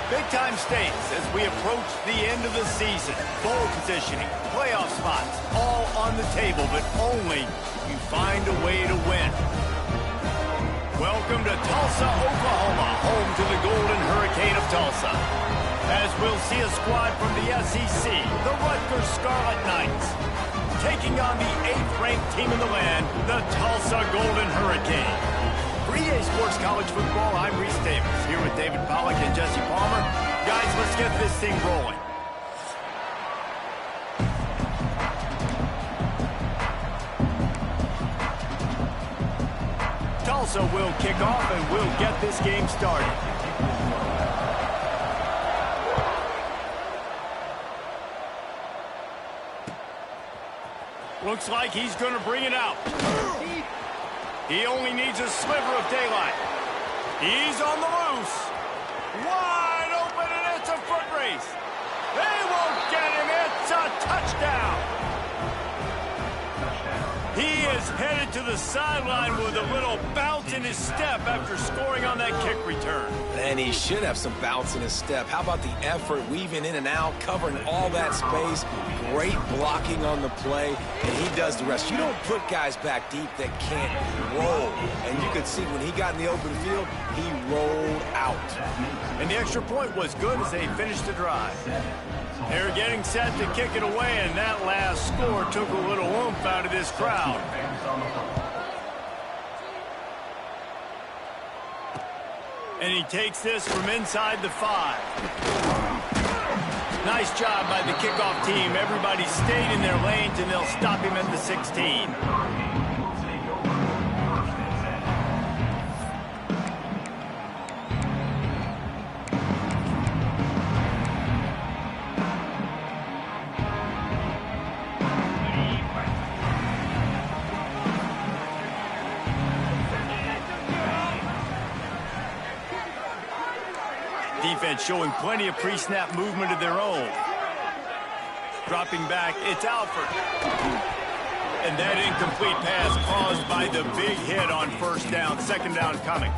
Big-time stakes as we approach the end of the season. Bowl positioning, playoff spots, all on the table, but only you find a way to win. Welcome to Tulsa, Oklahoma, home to the Golden Hurricane of Tulsa. As we'll see a squad from the SEC, the Rutgers Scarlet Knights, taking on the 8th-ranked team in the land, the Tulsa Golden Hurricane. For EA Sports College Football, I'm Reese Davis, here with David Pollack and Jesse Palmer. Guys, let's get this thing rolling. Tulsa will kick off and we'll get this game started. Looks like he's going to bring it out. He only needs a sliver of daylight. He's on the loose. Wide open, and it's a foot race. They won't get him. It's a touchdown. He is headed to the sideline with a little bounce in his step after scoring on that kick return. And he should have some bounce in his step. How about the effort, weaving in and out, covering all that space, great blocking on the play, and he does the rest. You don't put guys back deep that can't roll. And you could see when he got in the open field, he rolled out. And the extra point was good as they finished the drive. They're getting set to kick it away, and that last score took a little oomph out of this crowd. And he takes this from inside the 5. Nice job by the kickoff team. Everybody stayed in their lanes, and they'll stop him at the 16. Defense showing plenty of pre-snap movement of their own. Dropping back, it's Alford. And that incomplete pass caused by the big hit on first down. Second down coming.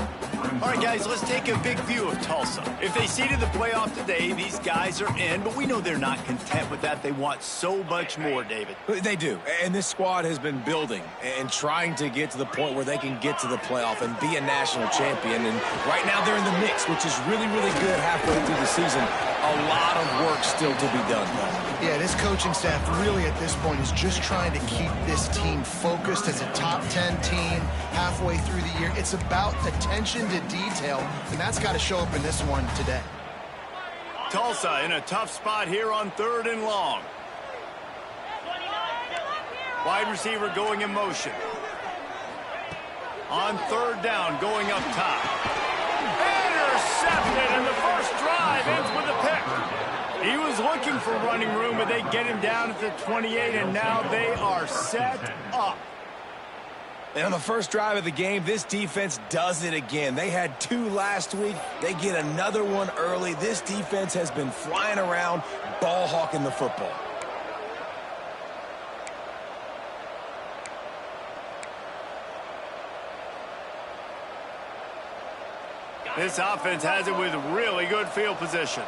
All right, guys, let's take a big view of Tulsa. If they seeded the playoff today, these guys are in, but we know they're not content with that. They want so much more, David. They do, and this squad has been building and trying to get to the point where they can get to the playoff and be a national champion. And right now they're in the mix, which is really, really good halfway through the season. A lot of work still to be done, though. Yeah, this coaching staff really at this point is just trying to keep this team focused as a top 10 team halfway through the year. It's about attention to detail, and that's got to show up in this one today. Tulsa in a tough spot here on 3rd and long. Wide receiver going in motion. On 3rd down, going up top. Intercepted, and the first drive ends with a pick. He was looking for running room, but they get him down at the 28, and now they are set up. And on the first drive of the game, this defense does it again. They had 2 last week. They get another one early. This defense has been flying around, ball hawking the football. This offense has it with really good field position.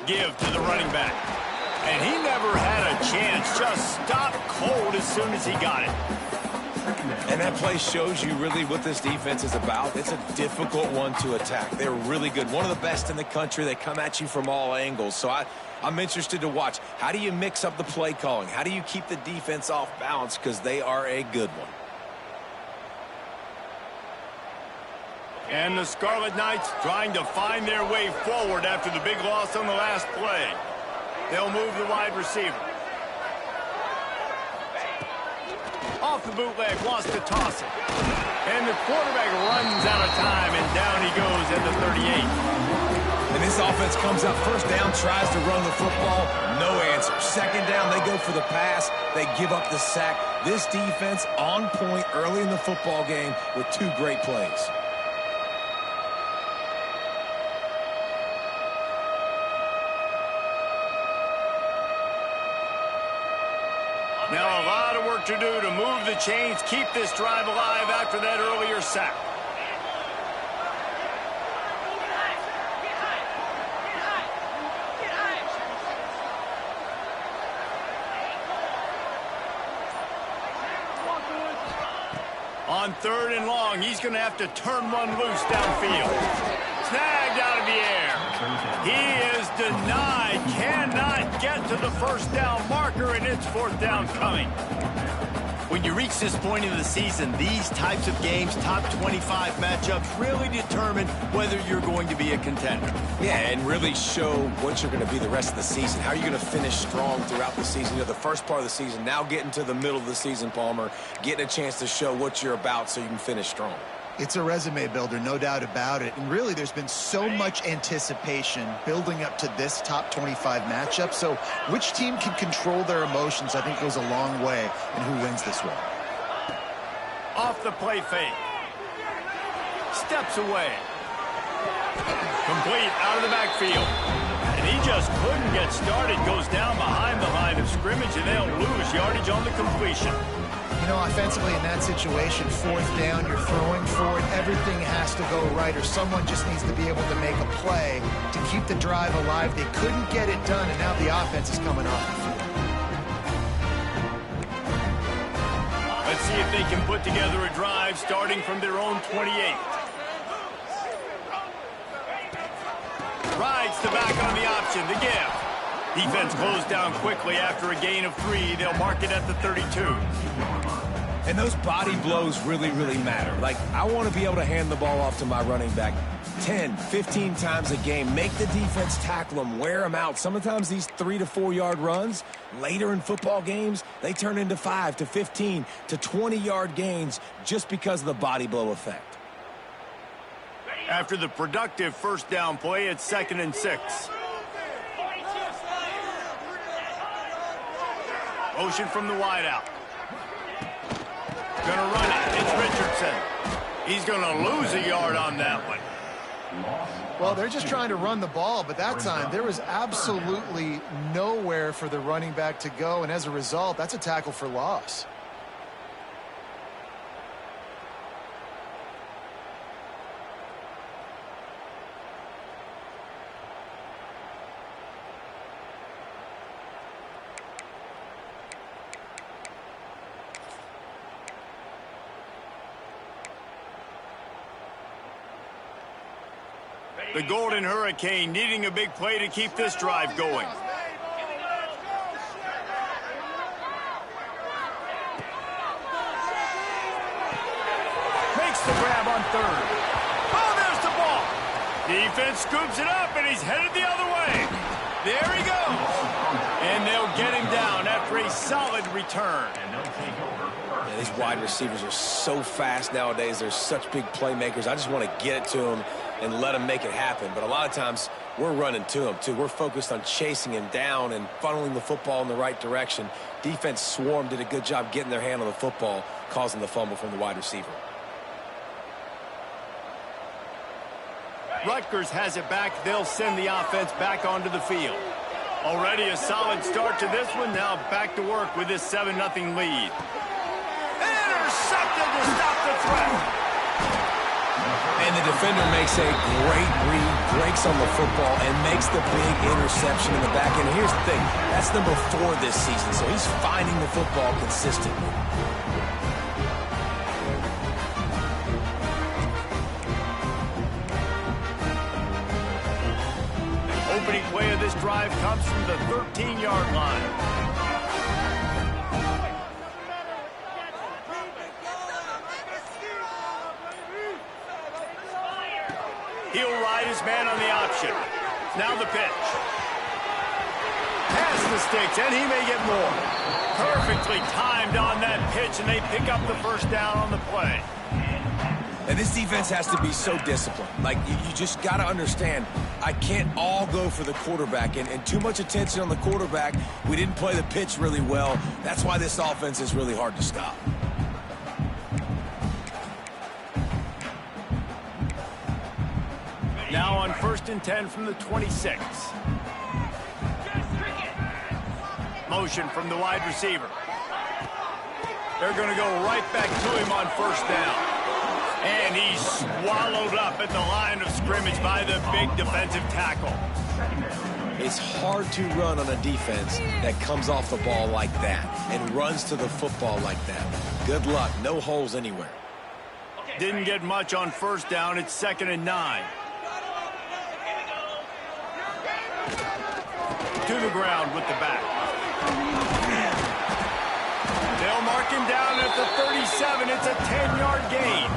Give to the running back. And he never had a chance. Just stopped cold as soon as he got it. And that play shows you really what this defense is about. It's a difficult one to attack. They're really good. One of the best in the country. They come at you from all angles. So I'm interested to watch. How do you mix up the play calling? How do you keep the defense off balance? Because they are a good one. And the Scarlet Knights trying to find their way forward after the big loss on the last play. They'll move the wide receiver. Off the bootleg, wants to toss it. And the quarterback runs out of time, and down he goes at the 38. And this offense comes up first down, tries to run the football, no answer. Second down, they go for the pass. They give up the sack. This defense on point early in the football game with 2 great plays. Now a lot of work to do to move the chains, keep this drive alive after that earlier sack. On 3rd and long, he's going to have to turn one loose downfield. Snagged out of the air. He is denied. Cannot get to the first down marker, and it's 4th down coming. When you reach this point in the season, these types of games, top 25 matchups, really determine whether you're going to be a contender. Yeah, and really show what you're going to be the rest of the season. How are you going to finish strong throughout the season? You know, the first part of the season, now getting to the middle of the season, Palmer, getting a chance to show what you're about so you can finish strong. It's a resume builder, no doubt about it. And really, there's been so much anticipation building up to this top 25 matchup. So which team can control their emotions, I think, goes a long way in who wins this one. Off the play fake. Steps away. Complete out of the backfield. And he just couldn't get started. Goes down behind the line of scrimmage, and they'll lose yardage on the completion. You know, offensively in that situation, 4th down, you're throwing for it. Everything has to go right, or someone just needs to be able to make a play to keep the drive alive. They couldn't get it done, and now the offense is coming off the field. Let's see if they can put together a drive starting from their own 28. Rides the back on the option, the give. Defense closed down quickly after a gain of 3. They'll mark it at the 32. And those body blows really, really matter. Like, I want to be able to hand the ball off to my running back 10, 15 times a game. Make the defense tackle them, wear them out. Sometimes these 3 to 4 yard runs, later in football games, they turn into 5 to 15 to 20 yard gains just because of the body blow effect. After the productive 1st down play, it's 2nd and 6. Motion from the wideout. Gonna run it. It's Richardson. He's gonna lose a yard on that one. Well, they're just trying to run the ball, but that time there was absolutely nowhere for the running back to go, and as a result, that's a tackle for loss. The Golden Hurricane needing a big play to keep this drive going. Makes the grab on 3rd. Oh, there's the ball. Defense scoops it up, and he's headed the other way. There he goes. And they'll get him down after a solid return. Yeah, these wide receivers are so fast nowadays. They're such big playmakers. I just want to get it to them and let him make it happen. But a lot of times, we're running to him, too. We're focused on chasing him down and funneling the football in the right direction. Defense swarm did a good job getting their hand on the football, causing the fumble from the wide receiver. Rutgers has it back. They'll send the offense back onto the field. Already a solid start to this one. Now back to work with this 7-0 lead. Intercepted to stop the threat. And the defender makes a great read, breaks on the football, and makes the big interception in the back end. Here's the thing. That's number 4 this season, so he's finding the football consistently. Opening play of this drive comes from the 13-yard line. He'll ride his man on the option. Now the pitch. Past the sticks, and he may get more. Perfectly timed on that pitch, and they pick up the 1st down on the play. And this defense has to be so disciplined. Like, you just got to understand, I can't all go for the quarterback. And too much attention on the quarterback. We didn't play the pitch really well. That's why this offense is really hard to stop. Now on 1st and 10 from the 26. Motion from the wide receiver. They're going to go right back to him on 1st down. And he's swallowed up at the line of scrimmage by the big defensive tackle. It's hard to run on a defense that comes off the ball like that and runs to the football like that. Good luck. No holes anywhere. Didn't get much on first down. It's 2nd and 9. To the ground with the back. They'll mark him down at the 37. It's a 10-yard gain.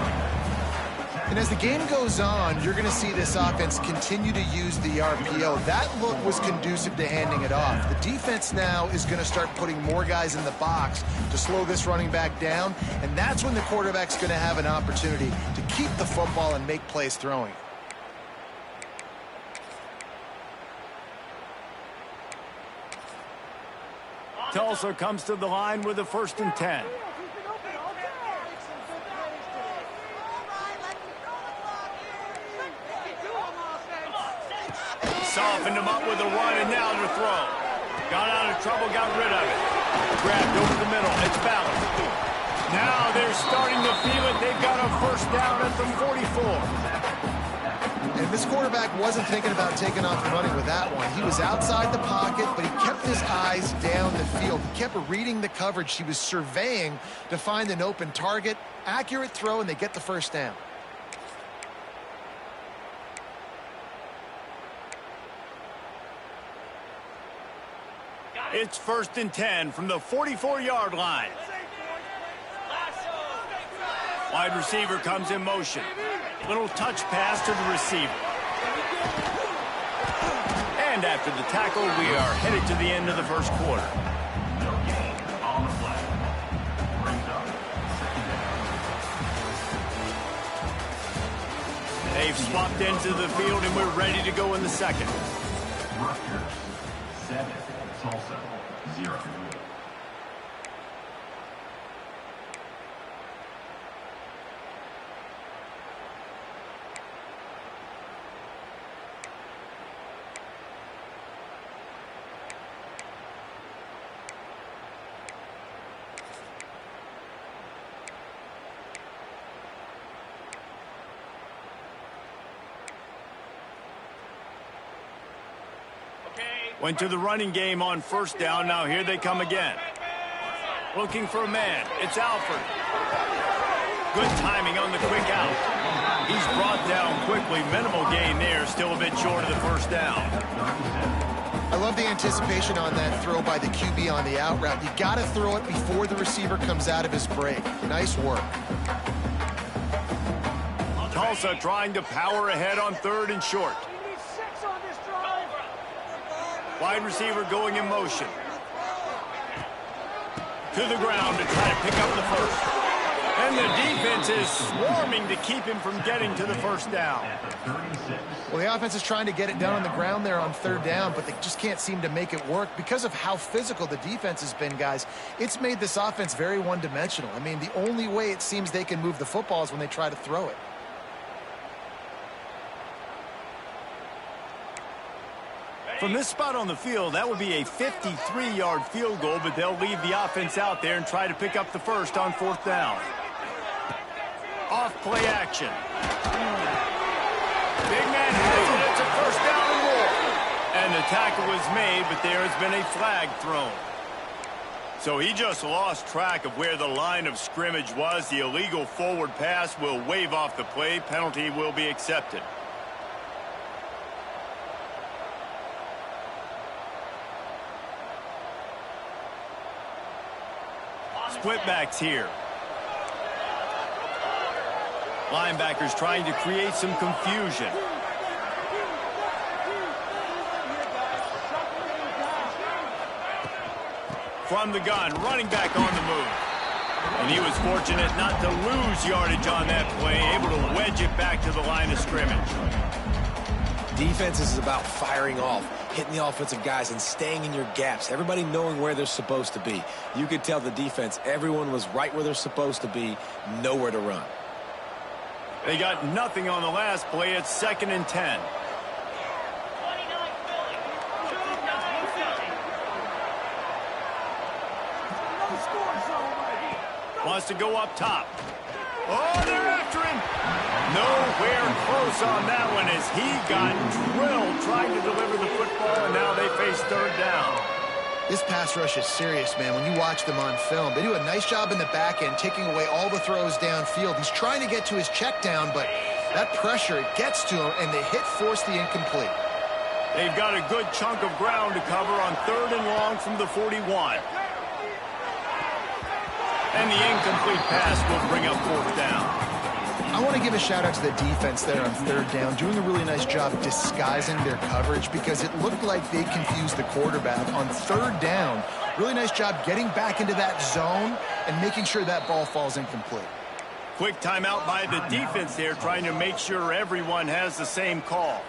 And as the game goes on, you're going to see this offense continue to use the RPO. That look was conducive to handing it off. The defense now is going to start putting more guys in the box to slow this running back down, and that's when the quarterback's going to have an opportunity to keep the football and make plays throwing. Tulsa comes to the line with a 1st and 10. Softened him up with a run, and now to throw. Got out of trouble, got rid of it. Grabbed over the middle. It's balanced. Now they're starting to feel it. They've got a 1st down at the 44. And this quarterback wasn't thinking about taking off and running with that one. He was outside the pocket, but he kept his eyes down the field. He kept reading the coverage. He was surveying to find an open target. Accurate throw, and they get the 1st down. It's 1st and 10 from the 44-yard line. Wide receiver comes in motion. Little touch pass to the receiver. And after the tackle, we are headed to the end of the 1st quarter. They've swapped into the field, and we're ready to go in the 2nd. Rutgers 7, Tulsa 0. Went to the running game on 1st down. Now here they come again. Looking for a man. It's Alford. Good timing on the quick out. He's brought down quickly. Minimal gain there. Still a bit short of the 1st down. I love the anticipation on that throw by the QB on the out route. You got to throw it before the receiver comes out of his break. Nice work. Tulsa trying to power ahead on 3rd and short. Wide receiver going in motion. To the ground to try to pick up the 1st. And the defense is swarming to keep him from getting to the 1st down. Well, the offense is trying to get it done on the ground there on 3rd down, but they just can't seem to make it work because of how physical the defense has been, guys. It's made this offense very one-dimensional. I mean, the only way it seems they can move the football is when they try to throw it. From this spot on the field, that would be a 53-yard field goal, but they'll leave the offense out there and try to pick up the 1st on 4th down. Off play action. Big man has it. It's a 1st down and more. And the tackle is made, but there has been a flag thrown. So he just lost track of where the line of scrimmage was. The illegal forward pass will wave off the play. Penalty will be accepted. Split backs here. Linebackers trying to create some confusion. From the gun, running back on the move. And he was fortunate not to lose yardage on that play, able to wedge it back to the line of scrimmage. Defense is about firing off, hitting the offensive guys and staying in your gaps. Everybody knowing where they're supposed to be. You could tell the defense, everyone was right where they're supposed to be, nowhere to run. They got nothing on the last play. It's 2nd and 10. Wants to go up top. Oh, they're after him. Nowhere close on that one as he got drilled trying to deliver the football, and now they face 3rd down. This pass rush is serious, man. When you watch them on film, they do a nice job in the back end, taking away all the throws downfield. He's trying to get to his check down, but that pressure, it gets to him, and the hit forced the incomplete. They've got a good chunk of ground to cover on 3rd and long from the 41. And the incomplete pass will bring up 4th down. I want to give a shout-out to the defense there on 3rd down, doing a really nice job disguising their coverage because it looked like they confused the quarterback on 3rd down. Really nice job getting back into that zone and making sure that ball falls incomplete. Quick timeout by the defense there, trying to make sure everyone has the same call.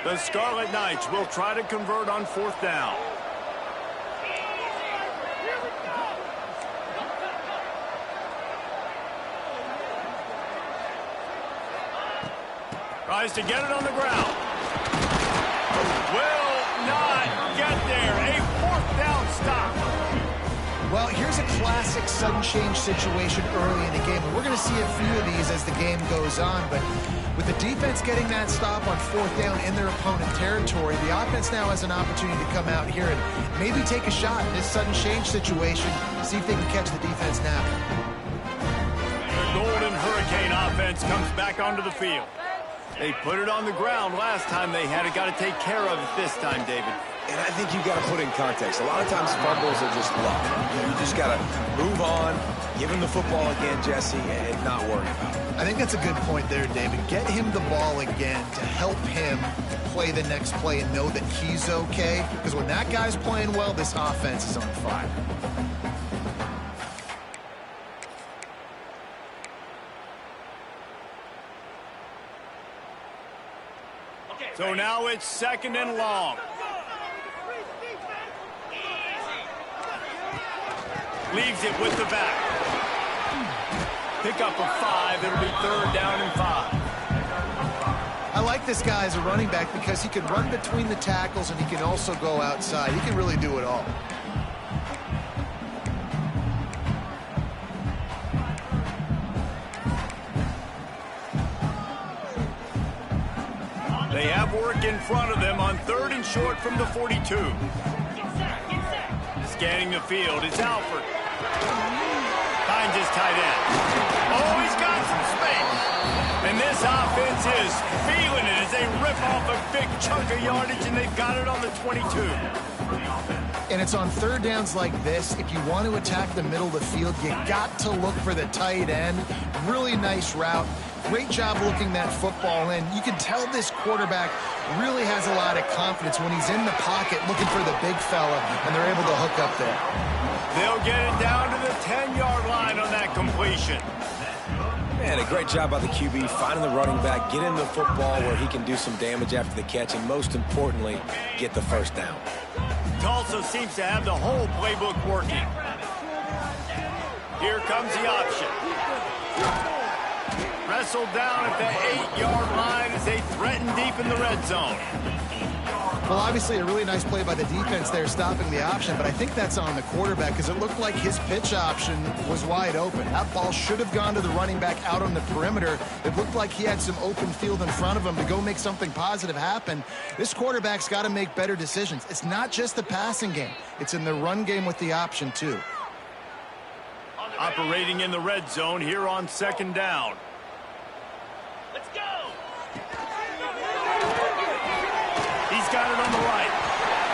The Scarlet Knights will try to convert on 4th down. Tries to get it on the ground. Will not get there. A 4th down stop. Well, here's a classic sudden change situation early in the game. And we're going to see a few of these as the game goes on. But with the defense getting that stop on 4th down in their opponent territory, the offense now has an opportunity to come out here and maybe take a shot in this sudden change situation, see if they can catch the defense now. The Golden Hurricane offense comes back onto the field. They put it on the ground last time they had it. Got to take care of it this time, David. And I think you've got to put in context. A lot of times fumbles are just luck. You just got to move on, give him the football again, Jesse, and not worry about it. I think that's a good point there, David. Get him the ball again to help him play the next play and know that he's okay. Because when that guy's playing well, this offense is on fire. So now it's 2nd and long. Leaves it with the back. Pick up a 5. It'll be 3rd down and 5. I like this guy as a running back because he can run between the tackles and he can also go outside. He can really do it all. They have work in front of them on 3rd and short from the 42. Scanning the field, it's Alford. Finds his tight end. Oh, he's got some space. And this offense is feeling it as they rip off a big chunk of yardage, and they've got it on the 22. And it's on 3rd downs like this. If you want to attack the middle of the field, you got to look for the tight end. Really nice route. Great job looking that football in. You can tell this quarterback really has a lot of confidence when he's in the pocket looking for the big fella, and they're able to hook up there. They'll get it down to the 10-yard line on that completion. Man, a great job by the QB, finding the running back, getting the football where he can do some damage after the catch, and most importantly, get the 1st down. Tulsa seems to have the whole playbook working. Here comes the option. Wrestled down at the 8-yard line as they threaten deep in the red zone. Well, obviously a really nice play by the defense there stopping the option, but I think that's on the quarterback because it looked like his pitch option was wide open. That ball should have gone to the running back out on the perimeter. It looked like he had some open field in front of him to go make something positive happen. This quarterback's got to make better decisions. It's not just the passing game. It's in the run game with the option, too. Operating in the red zone here on 2nd down. Let's go! He's got it on the right.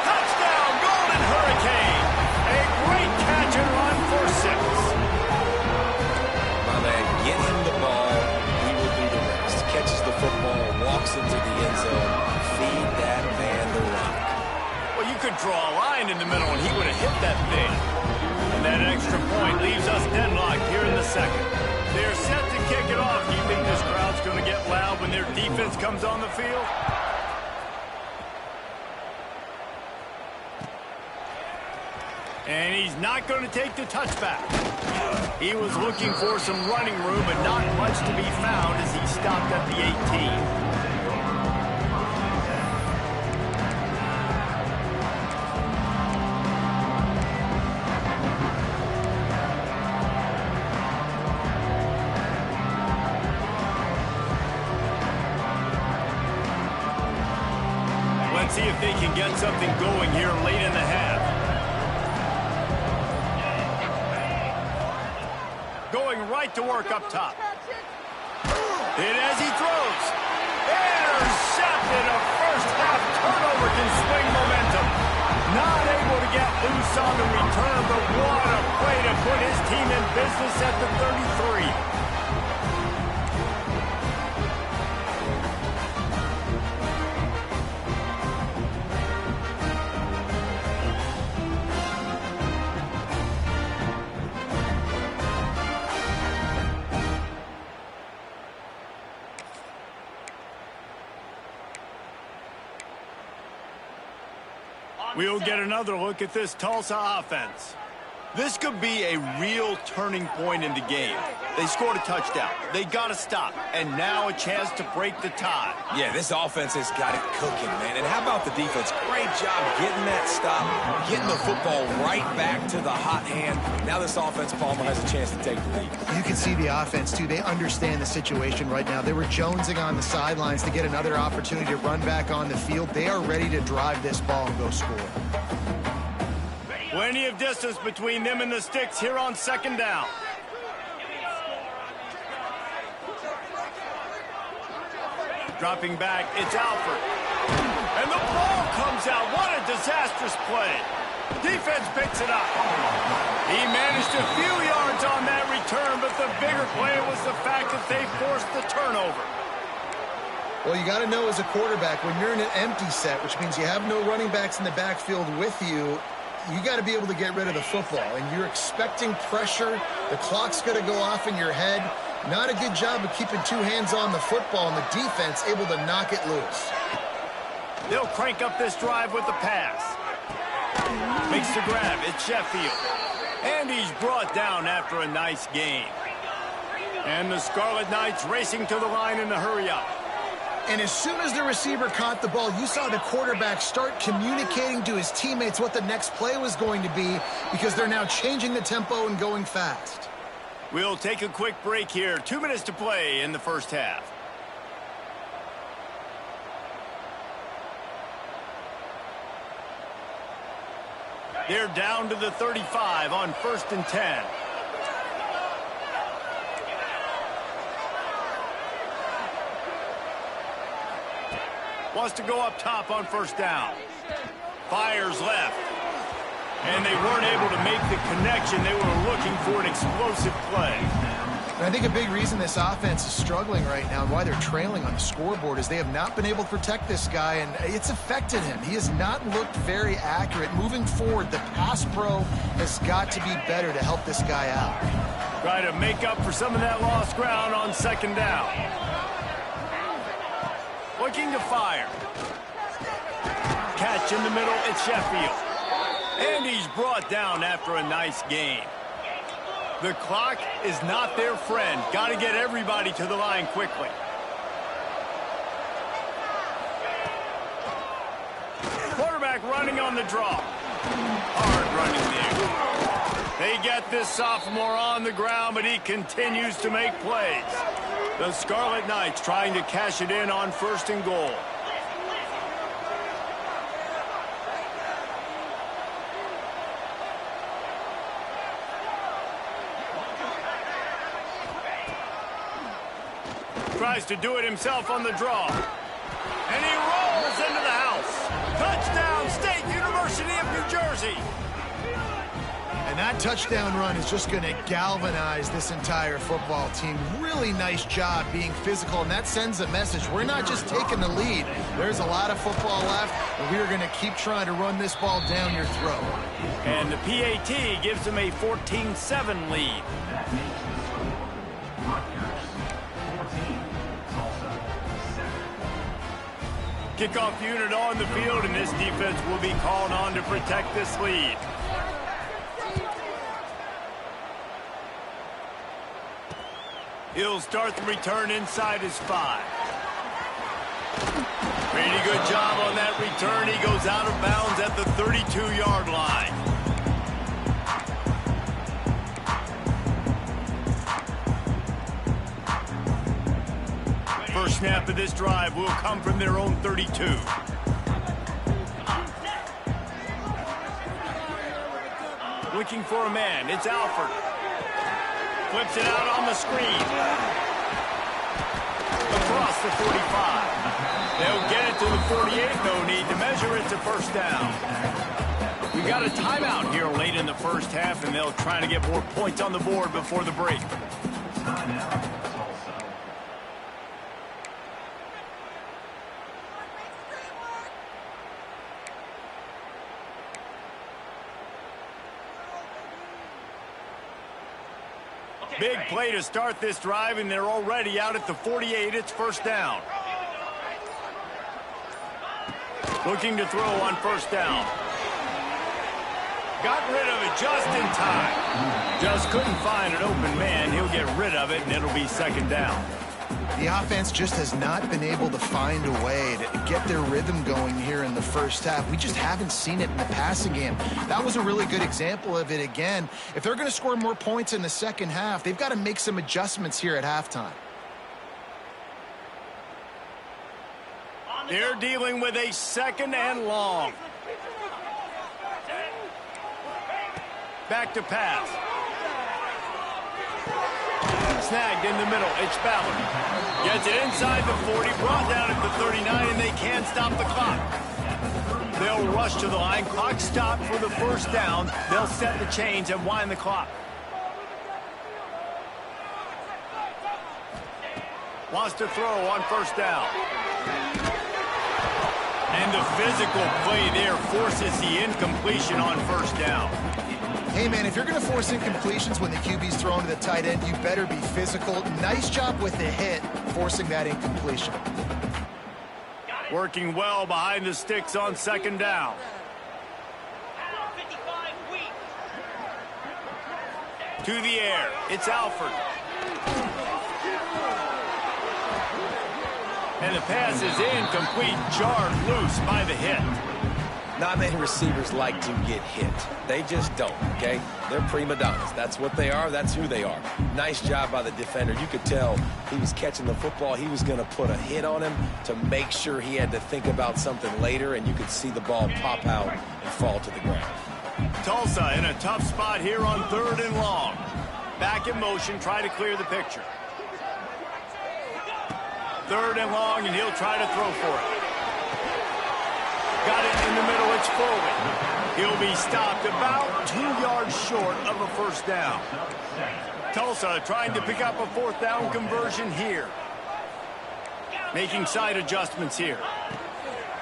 Touchdown, Golden Hurricane. A great catch and run for 6. My man, get him the ball. He will do the rest. Catches the football, walks into the end zone. Feed that man the rock. Well, you could draw a line in the middle, and he would have hit that thing. And that extra point leaves us deadlocked here in the 2nd. They're set to kick it off. Do you think this crowd's going to get loud when their defense comes on the field? And he's not going to take the touchback. He was looking for some running room, but not much to be found as he stopped at the 18. get something going here late in the half. Going right to work up top. Hit as he throws. Intercepted. A first-half turnover can swing momentum. Not able to get loose on the return, but what a play to put his team in business at the 33. We'll get another look at this Tulsa offense. This could be a real turning point in the game. They scored a touchdown. They got to stop. And now a chance to break the tie. Yeah, this offense has got it cooking, man. And how about the defense? Great job getting that stop, getting the football right back to the hot hand. Now this offense, Palmer, has a chance to take the lead. You can see the offense, too. They understand the situation right now. They were jonesing on the sidelines to get another opportunity to run back on the field. They are ready to drive this ball and go score. Plenty of distance between them and the sticks here on second down. Dropping back, it's Alford. And the ball comes out. What a disastrous play. Defense picks it up. He managed a few yards on that return, but the bigger play was the fact that they forced the turnover. Well, you got to know as a quarterback, when you're in an empty set, which means you have no running backs in the backfield with you, you got to be able to get rid of the football. And you're expecting pressure. The clock's going to go off in your head. Not a good job of keeping two hands on the football, and the defense able to knock it loose. They'll crank up this drive with the pass. Makes the grab. It's Sheffield. And he's brought down after a nice gain. And the Scarlet Knights racing to the line in the hurry-up. And as soon as the receiver caught the ball, you saw the quarterback start communicating to his teammates what the next play was going to be, because they're now changing the tempo and going fast. We'll take a quick break here. 2 minutes to play in the first half. They're down to the 35 on 1st and 10. Wants to go up top on 1st down. Fires left. And they weren't able to make the connection. They were looking for an explosive play. And I think a big reason this offense is struggling right now and why they're trailing on the scoreboard is they have not been able to protect this guy, and it's affected him. He has not looked very accurate. Moving forward, the pass pro has got to be better to help this guy out. Try to make up for some of that lost ground on 2nd down. Looking to fire. Catch in the middle, it's Sheffield. And he's brought down after a nice gain. The clock is not their friend. Got to get everybody to the line quickly. Quarterback running on the draw. Hard running there. They get this sophomore on the ground, but he continues to make plays. The Scarlet Knights trying to cash it in on 1st and goal. Tries to do it himself on the draw. And he rolls into the house. Touchdown, State University of New Jersey. And that touchdown run is just going to galvanize this entire football team. Really nice job being physical, and that sends a message. We're not just taking the lead. There's a lot of football left, and we are going to keep trying to run this ball down your throat. And the PAT gives them a 14-7 lead. That makes Rutgers 14, Tulsa 7. Kickoff unit on the field, and this defense will be called on to protect this lead. He'll start the return inside his 5. Pretty good job on that return. He goes out of bounds at the 32-yard line. First snap of this drive will come from their own 32. Looking for a man. It's Alford. Flips it out on the screen. Across the 45. They'll get it to the 48. No need to measure. It's a first down. We got a timeout here late in the first half, and they'll try to get more points on the board before the break. Big play to start this drive, and they're already out at the 48. It's first down. Looking to throw on first down. Got rid of it just in time. Just couldn't find an open man. He'll get rid of it, and it'll be second down. The offense just has not been able to find a way to get their rhythm going here in the first half. We just haven't seen it in the passing game. That was a really good example of it again. If they're going to score more points in the second half, they've got to make some adjustments here at halftime. They're dealing with a second and long. Back to pass. Snagged in the middle. It's Ballard. Gets it inside the 40, brought down at the 39, and they can't stop the clock. They'll rush to the line. Clock stopped for the first down. They'll set the chains and wind the clock. Wants to throw on first down. And the physical play there forces the incompletion on first down. Hey, man, if you're going to force incompletions when the QB's thrown to the tight end, you better be physical. Nice job with the hit, forcing that incompletion. Working well behind the sticks on second down. To the air. It's Alford. And the pass is incomplete, jarred loose by the hit. Not many receivers like to get hit. They just don't, okay? They're prima donnas. That's what they are. That's who they are. Nice job by the defender. You could tell he was catching the football. He was going to put a hit on him to make sure he had to think about something later, and you could see the ball pop out and fall to the ground. Tulsa in a tough spot here on third and long. Back in motion, try to clear the picture. Third and long, and he'll try to throw for it. Got it in the middle, it's Foley. He'll be stopped about 2 yards short of a first down. Tulsa trying to pick up a fourth down conversion here. Making side adjustments here.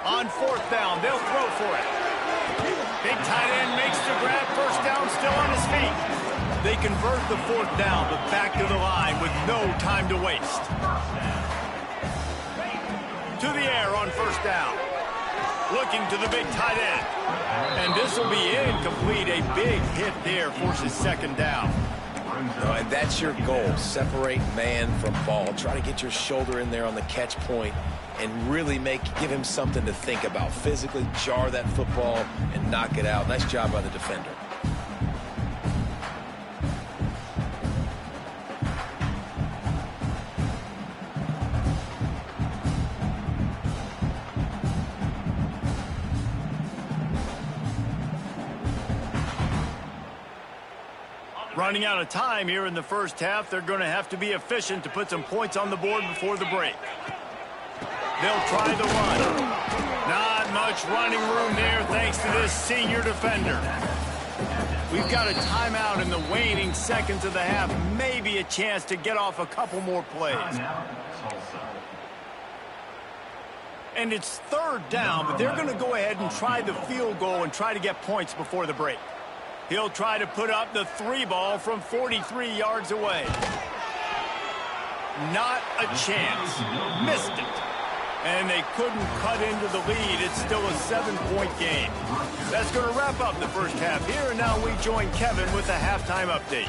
On fourth down, they'll throw for it. Big tight end makes the grab, first down, still on his feet. They convert the fourth down, but back to the line with no time to waste. To the air on first down. Looking to the big tight end. And this will be incomplete. A big hit there forces second down. And that's your goal. Separate man from ball. Try to get your shoulder in there on the catch point and really give him something to think about. Physically jar that football and knock it out. Nice job by the defender. Running out of time here in the first half. They're going to have to be efficient to put some points on the board before the break. They'll try the run. Not much running room there thanks to this senior defender. We've got a timeout in the waning seconds of the half. Maybe a chance to get off a couple more plays. And it's third down, but they're going to go ahead and try the field goal and try to get points before the break. He'll try to put up the 3 ball from 43 yards away. Not a chance. Missed it. And they couldn't cut into the lead. It's still a 7-point game. That's going to wrap up the first half here. And now we join Kevin with the halftime update.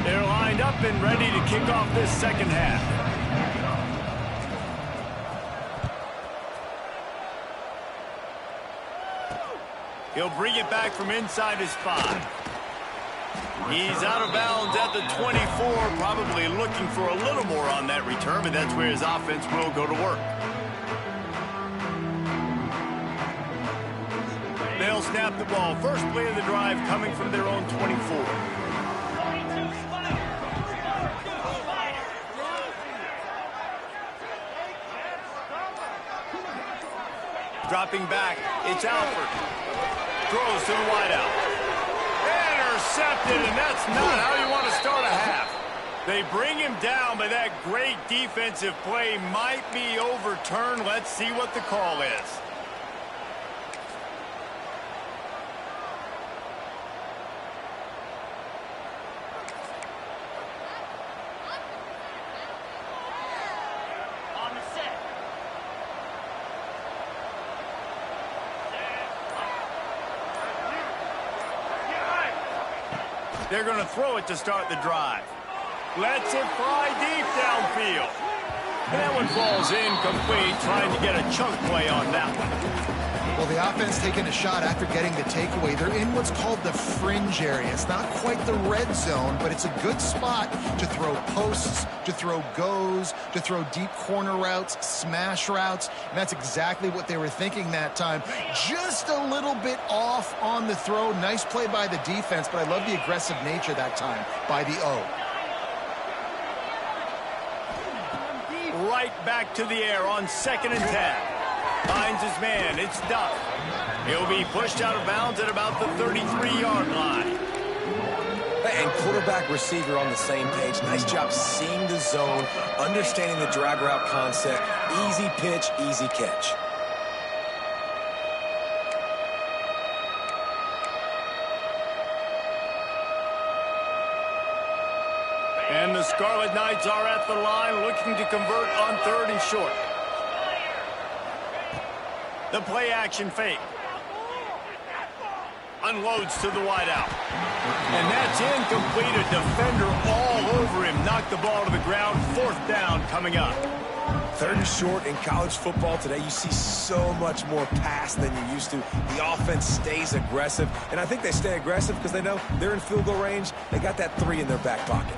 They're lined up and ready to kick off this second half. He'll bring it back from inside his 5. He's out of bounds at the 24, probably looking for a little more on that return, but that's where his offense will go to work. they'll snap the ball. First play of the drive coming from their own 24. Dropping back, it's Alford. Throws to the wideout. Intercepted, and that's not how you want to start a half. They bring him down, but that great defensive play might be overturned. Let's see what the call is. On the set. They're going to throw it to start the drive. Lets it fly deep downfield. That one falls incomplete, trying to get a chunk play on that one. Well, the offense taking a shot after getting the takeaway. They're in what's called the fringe area. It's not quite the red zone, but it's a good spot to throw posts, to throw goes, to throw deep corner routes, smash routes. And that's exactly what they were thinking that time. Just a little bit off on the throw. Nice play by the defense, but I love the aggressive nature that time by the O. Right back to the air on 2nd and 10. Finds his man. It's Duff. He'll be pushed out of bounds at about the 33-yard line. And quarterback receiver on the same page. Nice job seeing the zone, understanding the drag route concept. Easy pitch, easy catch. And the Scarlet Knights are at the line looking to convert on 3rd and short. The play action fake. Unloads to the wideout. And that's incomplete. A defender all over him. Knocked the ball to the ground. 4th down coming up. 3rd and short in college football today. You see so much more pass than you used to. The offense stays aggressive. And I think they stay aggressive because they know they're in field goal range. They got that 3 in their back pocket.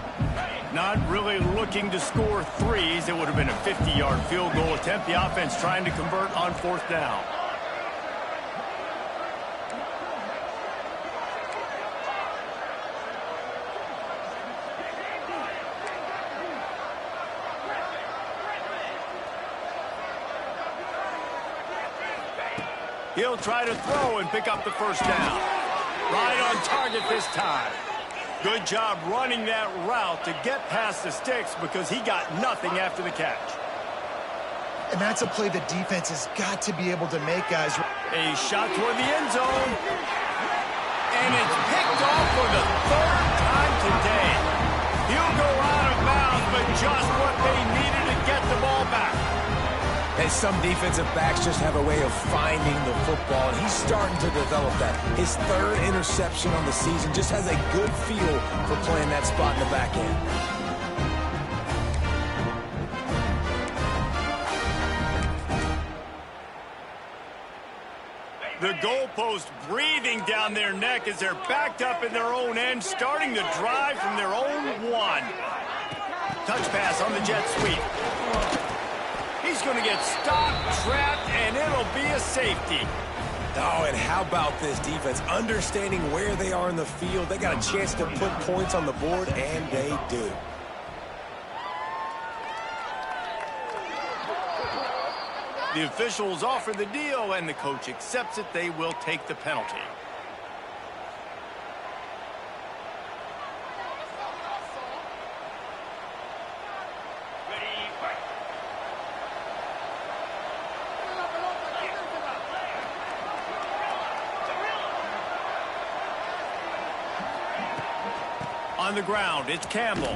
Not really looking to score threes. It would have been a 50-yard field goal attempt. The offense trying to convert on 4th down. He'll try to throw and pick up the 1st down. Right on target this time. Good job running that route to get past the sticks because he got nothing after the catch. And that's a play the defense has got to be able to make, guys. A shot toward the end zone. And it's picked off for the 3rd time today. He'll go out of bounds, but just what they needed to get the ball back. And some defensive backs just have a way of finding the football, and he's starting to develop that. His 3rd interception on the season, just has a good feel for playing that spot in the back end. The goalpost breathing down their neck as they're backed up in their own end, starting the drive from their own 1. Touch pass on the jet sweep. He's going to get stopped, trapped, and it'll be a safety. Oh, and how about this defense? Understanding where they are in the field. They got a chance to put points on the board, and they do. The officials offer the deal, and the coach accepts it. They will take the penalty. On the ground, it's Campbell.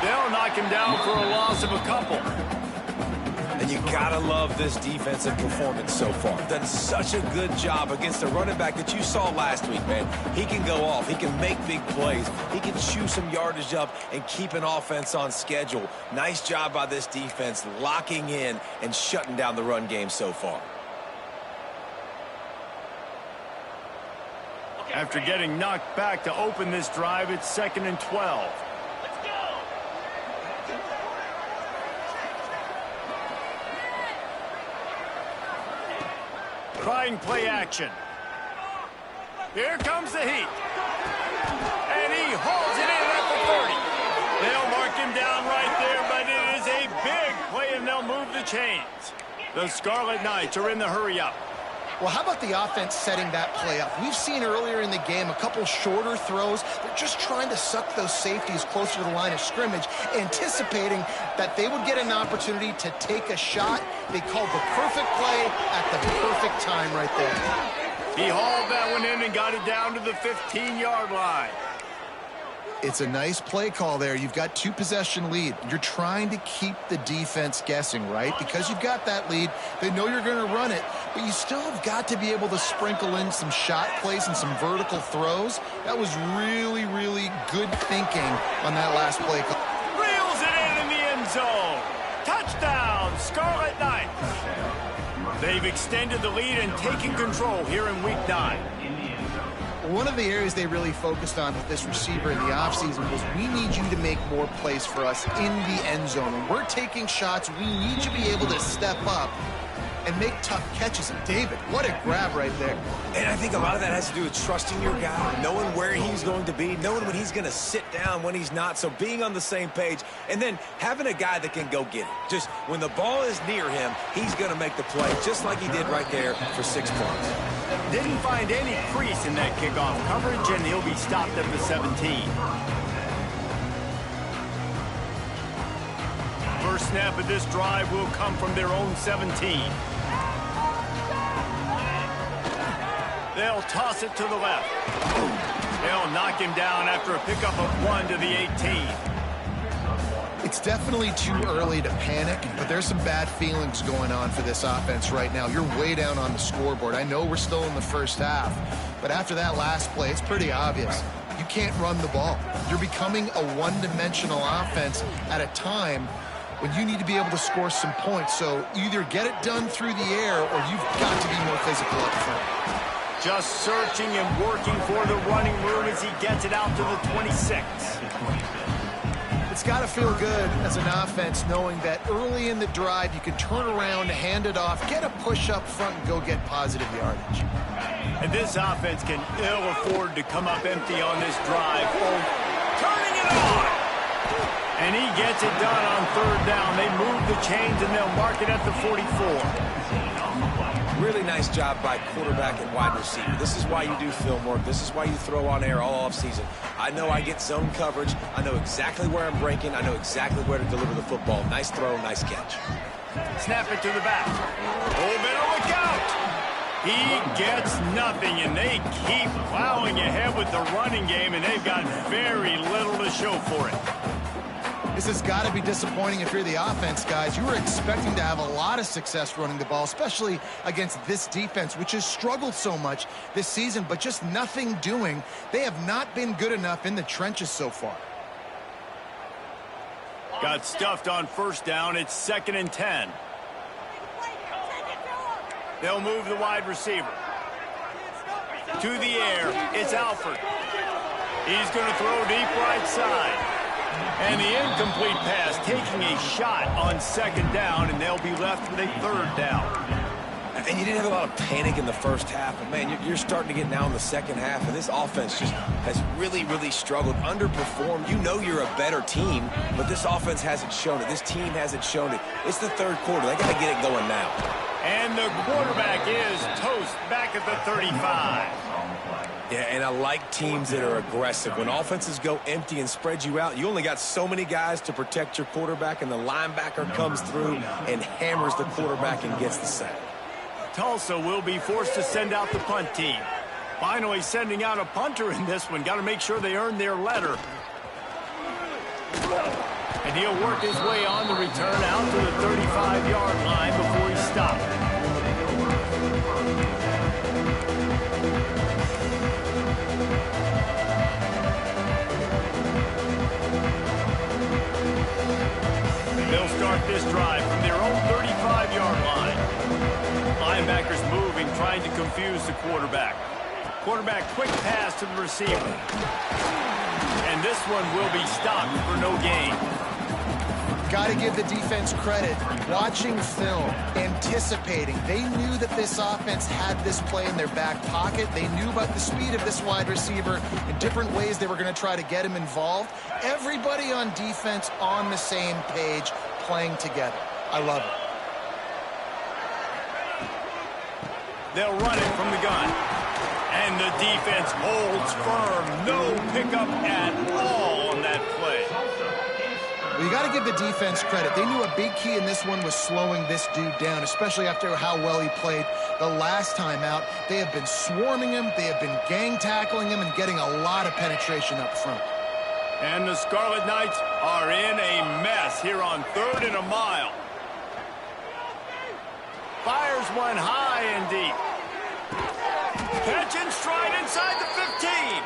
They'll knock him down for a loss of a couple. And you gotta love this defensive performance so far. Done such a good job against a running back that you saw last week, man. He can go off. He can make big plays. He can chew some yardage up and keep an offense on schedule. Nice job by this defense locking in and shutting down the run game so far. After getting knocked back to open this drive, it's 2nd and 12. Let's go. Trying play action. Here comes the heat. And he hauls it in at the 30. They'll mark him down right there, but it is a big play, and they'll move the chains. The Scarlet Knights are in the hurry-up. Well, how about the offense setting that play up? We've seen earlier in the game a couple shorter throws. They're just trying to suck those safeties closer to the line of scrimmage, anticipating that they would get an opportunity to take a shot. They called the perfect play at the perfect time right there. He hauled that one in and got it down to the 15-yard line. It's a nice play call there. You've got 2-possession lead. You're trying to keep the defense guessing, right? Because you've got that lead, they know you're going to run it, but you still have got to be able to sprinkle in some shot plays and some vertical throws. That was really, really good thinking on that last play call. Reels it in the end zone. Touchdown, Scarlet Knights. They've extended the lead and taken control here in Week 9. One of the areas they really focused on with this receiver in the offseason was, we need you to make more plays for us in the end zone. When we're taking shots, we need you to be able to step up and make tough catches. And David, what a grab right there. And I think a lot of that has to do with trusting your guy, knowing where he's going to be, knowing when he's going to sit down, when he's not, so being on the same page, and then having a guy that can go get it. Just when the ball is near him, he's going to make the play, just like he did right there for 6 points. Didn't find any crease in that kickoff coverage, and he'll be stopped at the 17. First snap of this drive will come from their own 17. They'll toss it to the left. They'll knock him down after a pickup of 1 to the 18. It's definitely too early to panic, but there's some bad feelings going on for this offense right now. You're way down on the scoreboard. I know we're still in the first half, but after that last play, it's pretty obvious. You can't run the ball. You're becoming a one-dimensional offense at a time when you need to be able to score some points. So either get it done through the air, or you've got to be more physical up front. Just searching and working for the running room as he gets it out to the 26. It's got to feel good as an offense knowing that early in the drive you can turn around, hand it off, get a push up front, and go get positive yardage. And this offense can ill afford to come up empty on this drive. Oh, turning it on! And he gets it done on 3rd down. They move the chains, and they'll mark it at the 44. Really nice job by quarterback and wide receiver. This is why you do film work. This is why you throw on air all offseason. I know I get zone coverage. I know exactly where I'm breaking. I know exactly where to deliver the football. Nice throw, nice catch. Snap it to the back. Oh, better look out. He gets nothing, and they keep plowing ahead with the running game, and they've got very little to show for it. This has got to be disappointing if you're the offense, guys. You were expecting to have a lot of success running the ball, especially against this defense, which has struggled so much this season, but just nothing doing. They have not been good enough in the trenches so far. Got stuffed on 1st down. It's 2nd and 10. They'll move the wide receiver. To the air, it's Alford. He's going to throw deep right side. And the incomplete pass, taking a shot on 2nd down, and they'll be left with a 3rd down. And you didn't have a lot of panic in the first half, but, man, you're starting to get now in the second half, and this offense just has really, really struggled, underperformed. You know you're a better team, but this offense hasn't shown it. This team hasn't shown it. It's the 3rd quarter. They got to get it going now. And the quarterback is toast back at the 35. Yeah, and I like teams that are aggressive. When offenses go empty and spread you out, you only got so many guys to protect your quarterback, and the linebacker comes through and hammers the quarterback and gets the sack. Tulsa will be forced to send out the punt team. Finally sending out a punter in this one. Got to make sure they earn their letter. And he'll work his way on the return out to the 35-yard line before he stopped. They'll start this drive from their own 35-yard line. Linebackers moving, trying to confuse the quarterback. Quarterback quick pass to the receiver. And this one will be stopped for no gain. Got to give the defense credit. Watching film, anticipating. They knew that this offense had this play in their back pocket. They knew about the speed of this wide receiver and different ways they were going to try to get him involved. Everybody on defense on the same page, playing together. I love it. They'll run it from the gun. And the defense holds firm. No pickup at all on that play. Well, you got to give the defense credit. They knew a big key in this one was slowing this dude down, especially after how well he played the last time out. They have been swarming him. They have been gang tackling him and getting a lot of penetration up front. And the Scarlet Knights are in a mess here on 3rd and a mile. Fires one high and deep. Catch and stride inside the 15.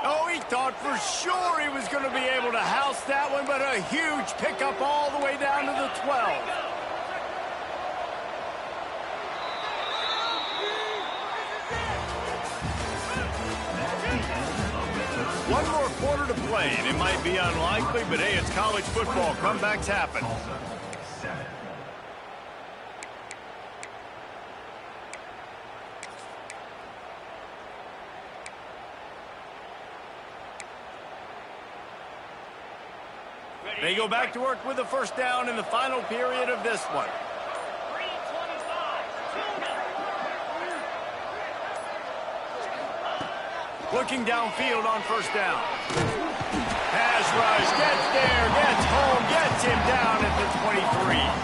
Oh, he thought for sure he was going to be able to house that one, but a huge pickup all the way down to the 12. One more quarter to play, and it might be unlikely, but hey, it's college football. Comebacks happen. They go back to work with a first down in the final period of this one. Looking downfield on first down. Pass rush, gets there, gets home, gets him down at the 23.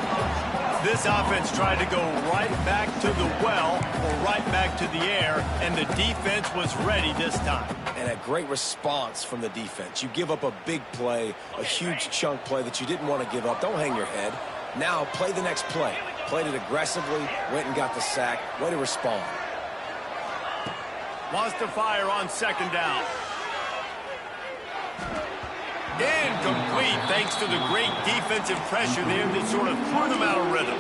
This offense tried to go right back to the well or right back to the air, and the defense was ready this time. And a great response from the defense. You give up a big play, a huge chunk play that you didn't want to give up. Don't hang your head. Now play the next play. Played it aggressively, went and got the sack. Way to respond. Wants to fire on second down. Incomplete thanks to the great defensive pressure there that sort of threw them out of rhythm.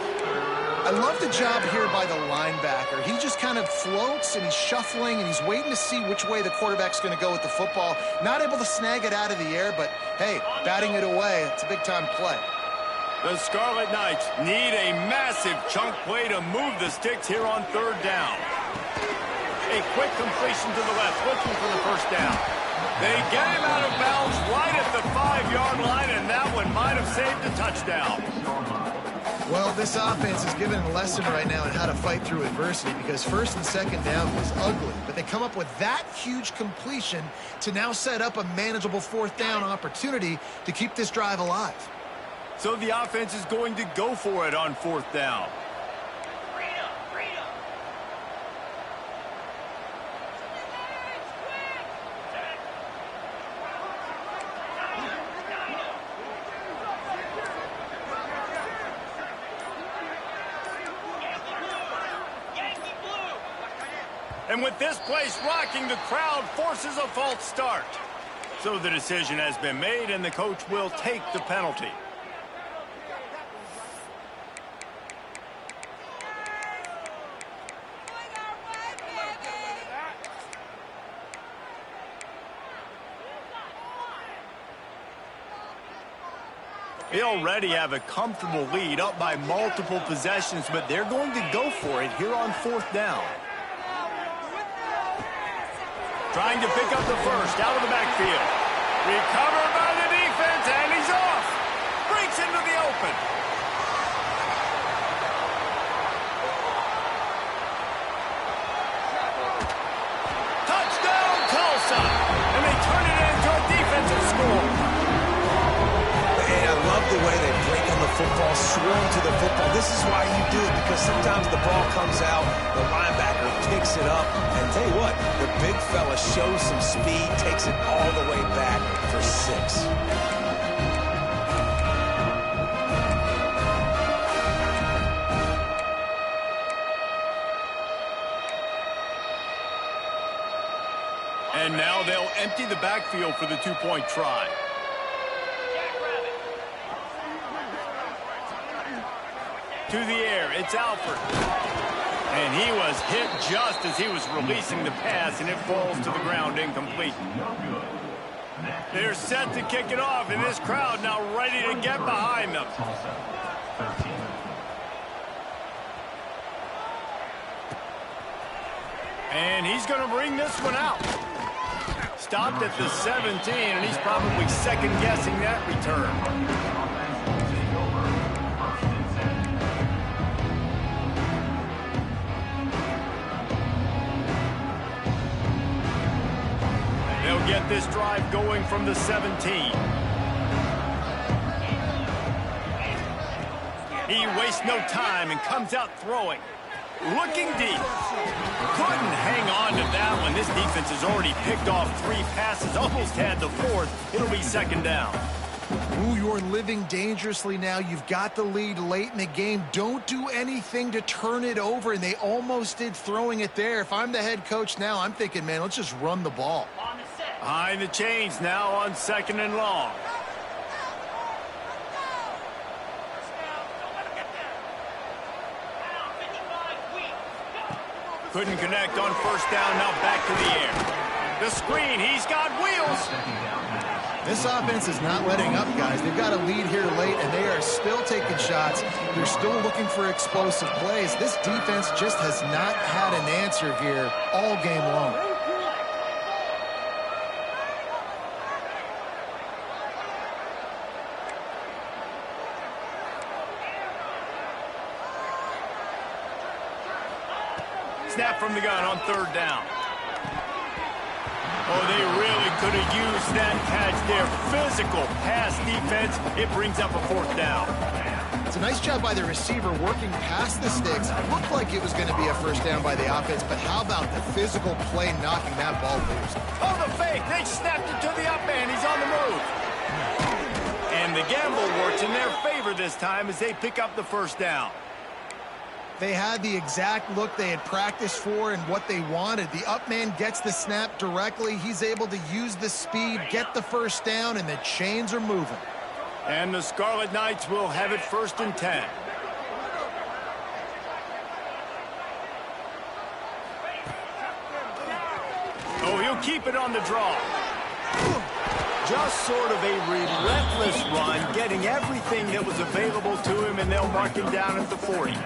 I love the job here by the linebacker. He just kind of floats and he's shuffling and he's waiting to see which way the quarterback's going to go with the football. Not able to snag it out of the air, but hey, batting it away, it's a big-time play. The Scarlet Knights need a massive chunk play to move the sticks here on third down. A quick completion to the left, looking for the first down. They get him out of bounds right at the 5-yard line, and that one might have saved a touchdown. Well, this offense is giving a lesson right now on how to fight through adversity because first and second down was ugly, but they come up with that huge completion to now set up a manageable fourth down opportunity to keep this drive alive. So the offense is going to go for it on fourth down. And with this place rocking, the crowd forces a false start. So the decision has been made, and the coach will take the penalty. They already have a comfortable lead, up by multiple possessions, but they're going to go for it here on fourth down. Trying to pick up the first out of the backfield. Recovered by the defense, and he's off. Breaks into the open. Touchdown, Tulsa. And they turn it into a defensive score. And I love the way they break on the football, swarm to the football. This is why you do it, because sometimes the ball comes out, the linebacker picks it up, and tell you what, the big fella shows some speed, takes it all the way back for 6. And now they'll empty the backfield for the two-point try. To the air, it's Alford. And he was hit just as he was releasing the pass, and it falls to the ground incomplete. They're set to kick it off, and this crowd now ready to get behind them. Tulsa, 13. And he's going to bring this one out. Stopped at the 17, and he's probably second-guessing that return. They'll get this drive going from the 17. He wastes no time and comes out throwing. Looking deep. Couldn't hang on to that one. This defense has already picked off 3 passes, almost had the 4th. It'll be second down. Ooh, you're living dangerously now. You've got the lead late in the game. Don't do anything to turn it over, and they almost did throwing it there. If I'm the head coach now, I'm thinking, man, let's just run the ball. Behind the chains now on 2nd and long. Couldn't connect on 1st down, now back to the air. The screen, he's got wheels. This offense is not letting up, guys. They've got a lead here late, and they are still taking shots. They're still looking for explosive plays. This defense just has not had an answer here all game long. Snap from the gun on 3rd down. Oh, they really could have used that catch there. Physical pass defense. It brings up a 4th down. It's a nice job by the receiver working past the sticks. It looked like it was going to be a 1st down by the offense, but how about the physical play knocking that ball loose? Oh, the fake. They snapped it to the up man. He's on the move. And the gamble works in their favor this time as they pick up the 1st down. They had the exact look they had practiced for and what they wanted. The up man gets the snap directly. He's able to use the speed, get the 1st down, and the chains are moving. And the Scarlet Knights will have it 1st and 10. Oh, he'll keep it on the draw. Just sort of a relentless run, getting everything that was available to him, and they'll mark him down at the 40.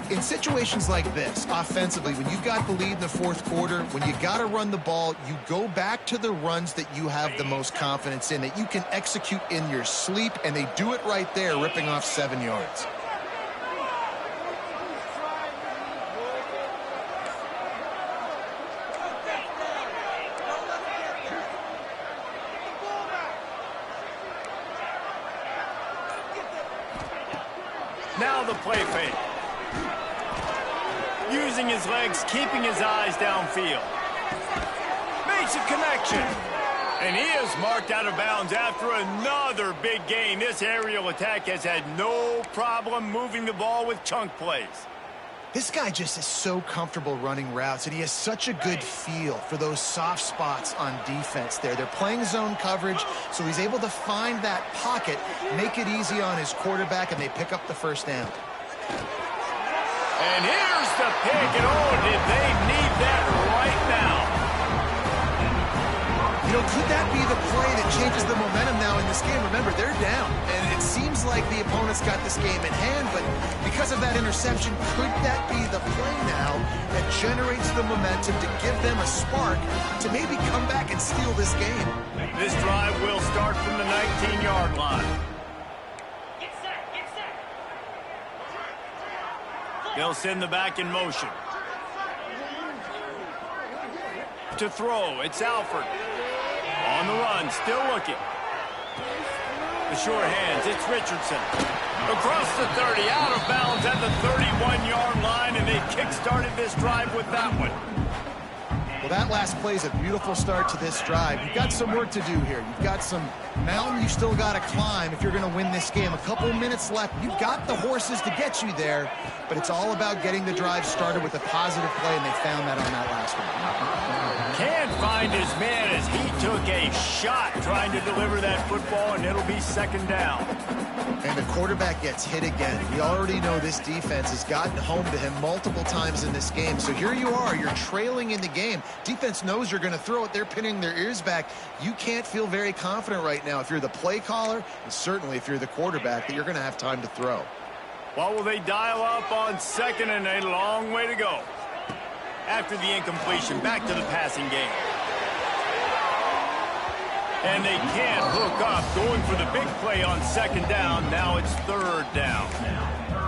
In situations like this, offensively, when you've got the lead in the 4th quarter, when you got to run the ball, you go back to the runs that you have the most confidence in, that you can execute in your sleep, and they do it right there, ripping off 7 yards. Now the play fake. Using his legs, keeping his eyes downfield. Makes a connection. And he is marked out of bounds after another big gain. This aerial attack has had no problem moving the ball with chunk plays. This guy just is so comfortable running routes, and he has such a good feel for those soft spots on defense there. They're playing zone coverage, so he's able to find that pocket, make it easy on his quarterback, and they pick up the 1st down. And here's the pick, and oh, did they need that right now. You know, could that be the play that changes the momentum now in this game? Remember, they're down, and it seems like the opponent's got this game in hand, but because of that interception, could that be the play now that generates the momentum to give them a spark to maybe come back and steal this game? This drive will start from the 19-yard line. They'll send the back in motion. To throw, it's Alford. On the run, still looking. The short hands, it's Richardson. Across the 30, out of bounds at the 31-yard line, and they kick-started this drive with that one. Well, that last play is a beautiful start to this drive. You've got some work to do here. You've got some mountain you still got to climb if you're going to win this game. A couple minutes left. You've got the horses to get you there, but it's all about getting the drive started with a positive play, and they found that on that last one. Can't find his man as he took a shot trying to deliver that football, and it'll be 2nd down. And the quarterback gets hit again. We already know this defense has gotten home to him multiple times in this game. So here you are, you're trailing in the game. Defense knows you're going to throw it. They're pinning their ears back. You can't feel very confident right now if you're the play caller, and certainly if you're the quarterback, that you're going to have time to throw. Well, will they dial up on second and a long way to go? After the incompletion, back to the passing game. And they can't hook up, going for the big play on second down. Now it's third down.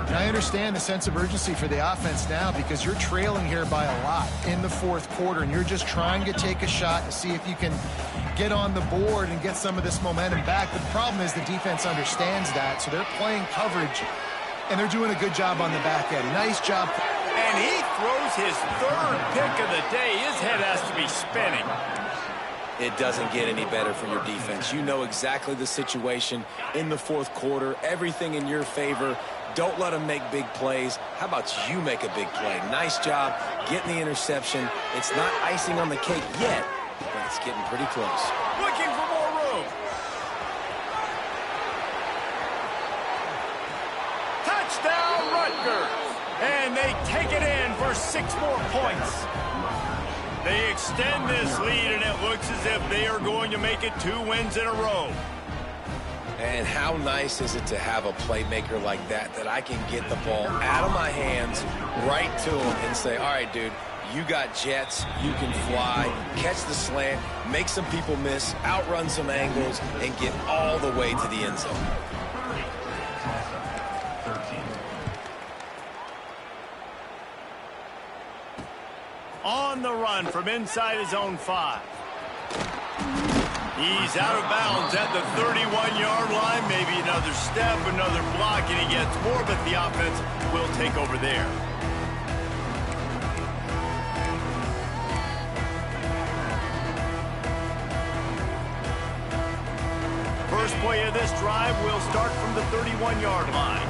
And I understand the sense of urgency for the offense now because you're trailing here by a lot in the fourth quarter, and you're just trying to take a shot to see if you can get on the board and get some of this momentum back. But the problem is the defense understands that, so they're playing coverage, and they're doing a good job on the back end. Nice job. And he throws his third pick of the day. His head has to be spinning. It doesn't get any better for your defense. You know exactly the situation in the fourth quarter. Everything in your favor. Don't let them make big plays. How about you make a big play? Nice job getting the interception. It's not icing on the cake yet, but it's getting pretty close. Looking for more room. Touchdown, Rutgers. And they take it in for 6 more points. They extend this lead, and it looks as if they are going to make it 2 wins in a row. And how nice is it to have a playmaker like that I can get the ball out of my hands right to him and say, all right, dude, you got jets, you can fly, catch the slant, make some people miss, outrun some angles, and get all the way to the end zone. On the run from inside his own 5. He's out of bounds at the 31-yard line. Maybe another step, another block, and he gets more, but the offense will take over there. First play of this drive will start from the 31-yard line.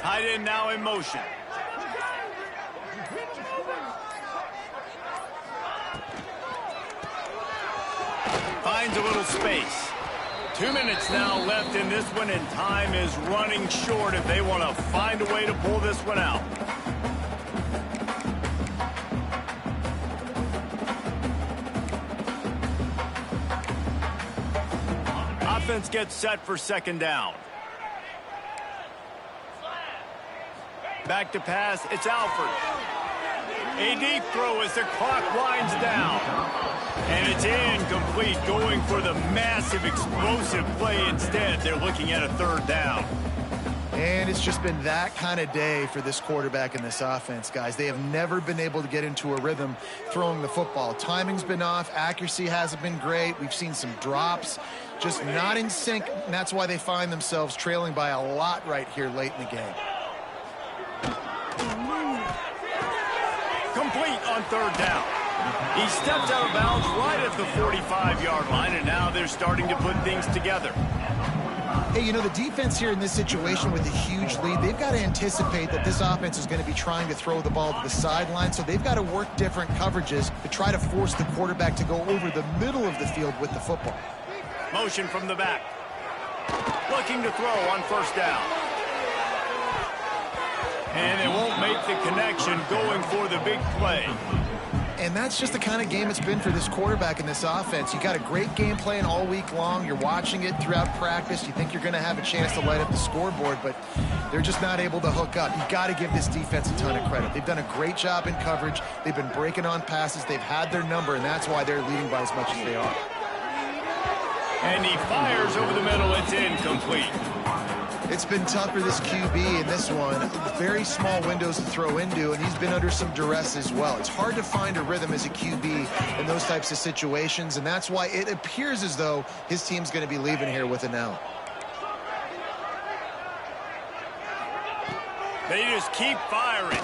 Tight end now in motion. Finds a little space. 2 minutes now left in this one, and time is running short if they want to find a way to pull this one out. Offense gets set for second down. Back to pass, it's Alford. A deep throw as the clock winds down. And it's incomplete, going for the massive explosive play instead. They're looking at a third down. And it's just been that kind of day for this quarterback and this offense, guys. They have never been able to get into a rhythm throwing the football. Timing's been off. Accuracy hasn't been great. We've seen some drops, just not in sync. And that's why they find themselves trailing by a lot right here late in the game. Complete on third down. He steps out of bounds right at the 45-yard line, and now they're starting to put things together. Hey, you know, the defense here in this situation with a huge lead, they've got to anticipate that this offense is going to be trying to throw the ball to the sideline, so they've got to work different coverages to try to force the quarterback to go over the middle of the field with the football. Motion from the back. Looking to throw on first down. And they won't make the connection, going for the big play. And that's just the kind of game it's been for this quarterback and this offense. You got a great game plan all week long. You're watching it throughout practice. You think you're going to have a chance to light up the scoreboard, but they're just not able to hook up. You got to give this defense a ton of credit. They've done a great job in coverage. They've been breaking on passes. They've had their number, and that's why they're leading by as much as they are. And he fires over the middle. It's incomplete. It's been tough for this QB in this one. Very small windows to throw into, and he's been under some duress as well. It's hard to find a rhythm as a QB in those types of situations, and that's why it appears as though his team's going to be leaving here with an L. They just keep firing.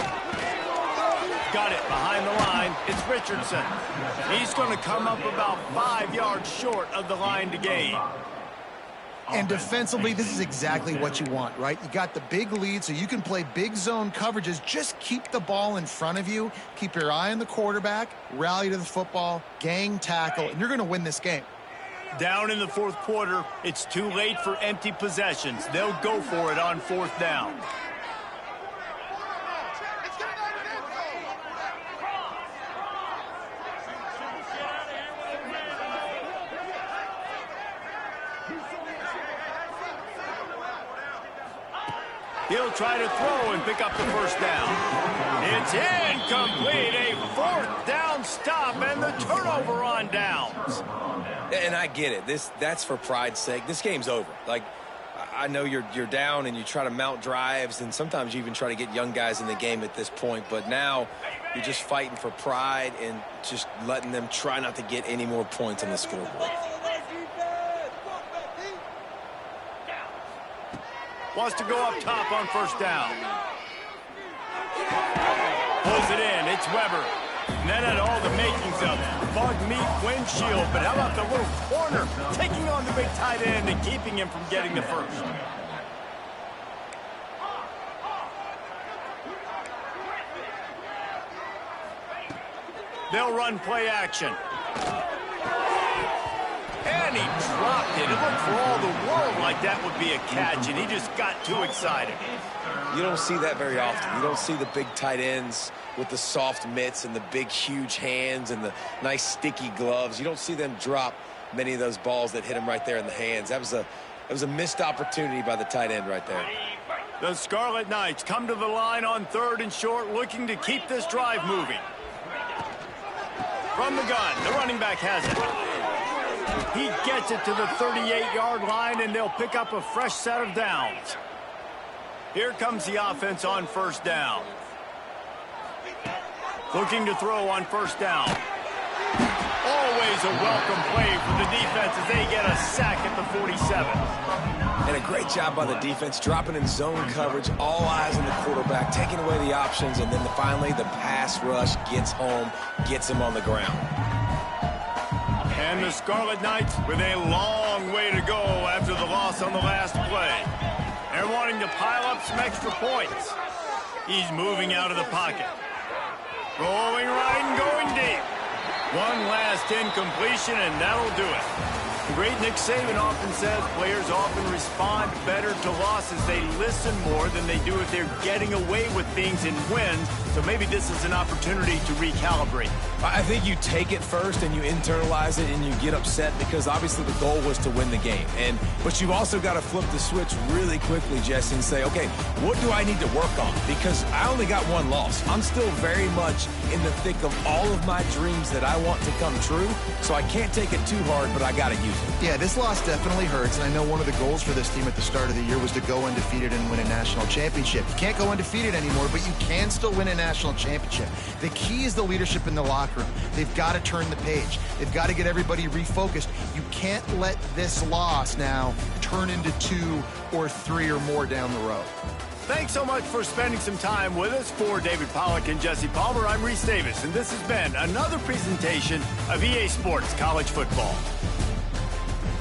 Got it behind the line. It's Richardson. He's going to come up about 5 yards short of the line to gain. And defensively, this is exactly what you want, right? You got the big lead, so you can play big zone coverages. Just keep the ball in front of you. Keep your eye on the quarterback. Rally to the football. Gang tackle. And you're going to win this game. Down in the fourth quarter, it's too late for empty possessions. They'll go for it on fourth down. He'll try to throw and pick up the first down. It's incomplete. A fourth down stop and the turnover on downs. And I get it. That's for pride's sake. This game's over. Like, I know you're down and you try to mount drives, and sometimes you even try to get young guys in the game at this point. But now you're just fighting for pride and just letting them try not to get any more points on the scoreboard. Wants to go up top on first down. Pulls it in. It's Weber. And that had all the makings of bug meat windshield. But how about the little corner taking on the big tight end and keeping him from getting the first? They'll run play action. And he dropped it. It looked for all the world like that would be a catch, and he just got too excited. You don't see that very often. You don't see the big tight ends with the soft mitts and the big, huge hands and the nice, sticky gloves. You don't see them drop many of those balls that hit them right there in the hands. That was a missed opportunity by the tight end right there. The Scarlet Knights come to the line on third and short, looking to keep this drive moving. From the gun, the running back has it. He gets it to the 38-yard line, and they'll pick up a fresh set of downs. Here comes the offense on first down. Looking to throw on first down. Always a welcome play for the defense as they get a sack at the 47. And a great job by the defense, dropping in zone coverage, all eyes on the quarterback, taking away the options, and then finally the pass rush gets home, gets him on the ground. And the Scarlet Knights with a long way to go after the loss on the last play. They're wanting to pile up some extra points. He's moving out of the pocket. Rolling right and going deep. One last incompletion, and that'll do it. The great Nick Saban often says players often respond better to losses. They listen more than they do if they're getting away with things in wins. So maybe this is an opportunity to recalibrate. I think you take it first and you internalize it and you get upset because obviously the goal was to win the game. But you've also got to flip the switch really quickly, Jesse, and say, okay, what do I need to work on? Because I only got one loss. I'm still very much in the thick of all of my dreams that I want to come true. So I can't take it too hard, but I got to use it. Yeah, this loss definitely hurts, and I know one of the goals for this team at the start of the year was to go undefeated and win a national championship. You can't go undefeated anymore, but you can still win a national championship. The key is the leadership in the locker room. They've got to turn the page. They've got to get everybody refocused. You can't let this loss now turn into 2 or 3 or more down the road. Thanks so much for spending some time with us. For David Pollack and Jesse Palmer, I'm Reese Davis, and this has been another presentation of EA Sports College Football.